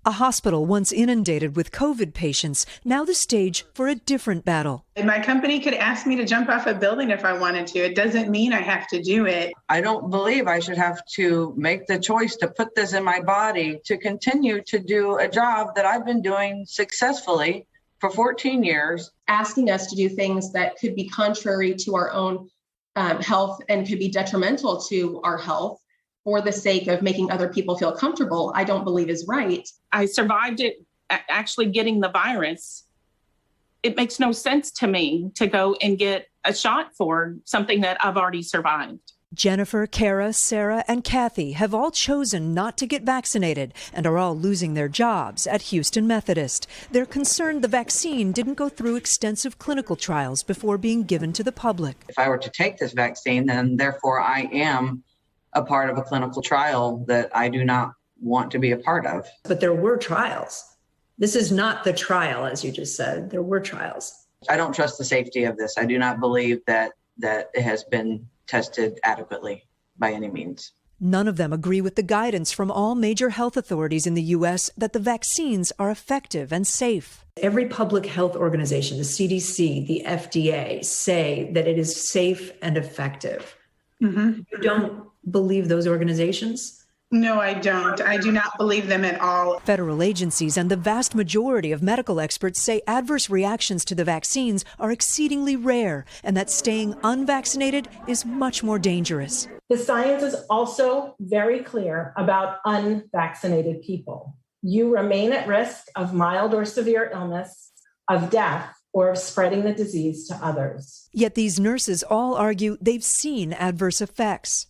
A hospital once inundated with COVID patients, now the stage for a different battle. My company could ask me to jump off a building if I wanted to. It doesn't mean I have to do it. I don't believe I should have to make the choice to put this in my body to continue to do a job that I've been doing successfully for 14 years. Asking us to do things that could be contrary to our own health and could be detrimental to our health for the sake of making other people feel comfortable, I don't believe is right. I survived it, actually getting the virus. It makes no sense to me to go and get a shot for something that I've already survived. Jennifer, Kara, Sarah, and Kathy have all chosen not to get vaccinated and are all losing their jobs at Houston Methodist. They're concerned the vaccine didn't go through extensive clinical trials before being given to the public. If I were to take this vaccine, then therefore I am a part of a clinical trial that I do not want to be a part of. But there were trials. This is not the trial, as you just said. There were trials. I don't trust the safety of this. I do not believe that it has been tested adequately by any means. None of them agree with the guidance from all major health authorities in the U.S. that the vaccines are effective and safe. Every public health organization, the CDC, the FDA, say that it is safe and effective. Mm-hmm. You don't believe those organizations? No, I don't. I do not believe them at all. Federal agencies and the vast majority of medical experts say adverse reactions to the vaccines are exceedingly rare and that staying unvaccinated is much more dangerous. The science is also very clear about unvaccinated people. You remain at risk of mild or severe illness, of death, or of spreading the disease to others. Yet these nurses all argue they've seen adverse effects.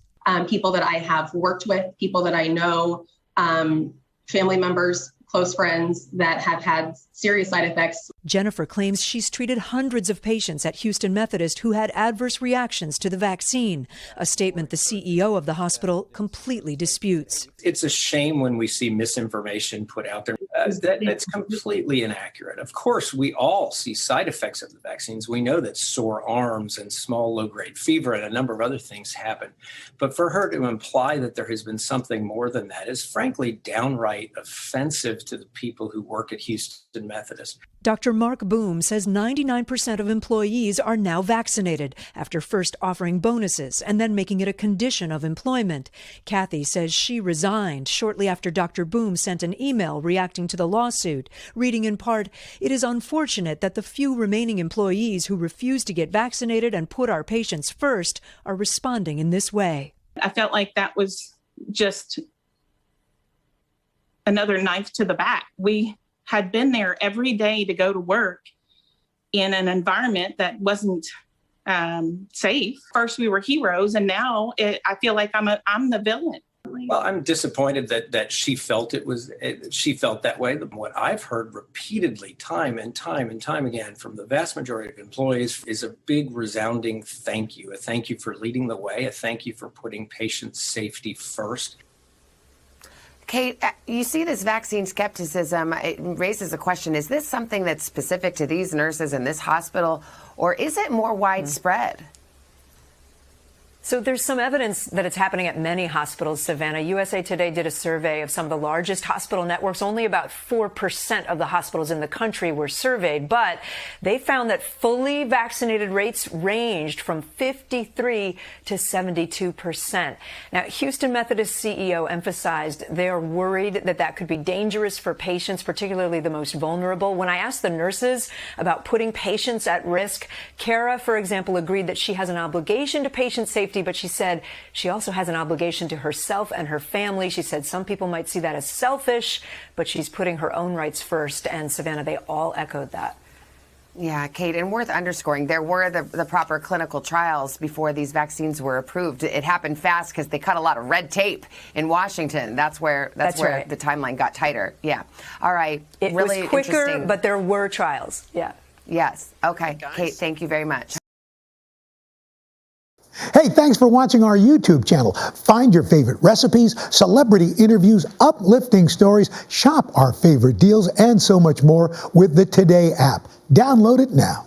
People that I have worked with, people that I know, family members, close friends that have had serious side effects. Jennifer claims she's treated hundreds of patients at Houston Methodist who had adverse reactions to the vaccine, a statement the CEO of the hospital completely disputes. It's a shame when we see misinformation put out there. That's completely inaccurate. Of course, we all see side effects of the vaccines. We know that sore arms and small low-grade fever and a number of other things happen. But for her to imply that there has been something more than that is frankly downright offensive to the people who work at Houston Methodist. Dr. Mark Boom says 99% of employees are now vaccinated after first offering bonuses and then making it a condition of employment. Kathy says she resigned shortly after Dr. Boom sent an email reacting to the lawsuit, reading in part, "It is unfortunate that the few remaining employees who refuse to get vaccinated and put our patients first are responding in this way." I felt like that was just another knife to the back. We had been there every day to go to work in an environment that wasn't safe. First, we were heroes, and now I feel like I'm the villain. Well, I'm disappointed that she felt she felt that way. What I've heard repeatedly, time and time again, from the vast majority of employees is a big resounding thank you. A thank you for leading the way. A thank you for putting patient safety first. Kate, you see this vaccine skepticism. It raises a question. Is this something that's specific to these nurses in this hospital, or is it more widespread? So there's some evidence that it's happening at many hospitals, Savannah. USA Today did a survey of some of the largest hospital networks. Only about 4% of the hospitals in the country were surveyed, but they found that fully vaccinated rates ranged from 53 to 72%. Now, Houston Methodist CEO emphasized they are worried that could be dangerous for patients, particularly the most vulnerable. When I asked the nurses about putting patients at risk, Kara, for example, agreed that she has an obligation to patient safety, but she said she also has an obligation to herself and her family. She said some people might see that as selfish, but she's putting her own rights first. And Savannah, they all echoed that. Yeah, Kate, and worth underscoring, there were the proper clinical trials before these vaccines were approved. It happened fast because they cut a lot of red tape in Washington. That's where right. The timeline got tighter. Yeah. All right. It really was quicker, but there were trials. Yeah. Yes. Okay. Kate, thank you very much. Hey, thanks for watching our YouTube channel. Find your favorite recipes, celebrity interviews, uplifting stories, shop our favorite deals, and so much more with the Today app. Download it now.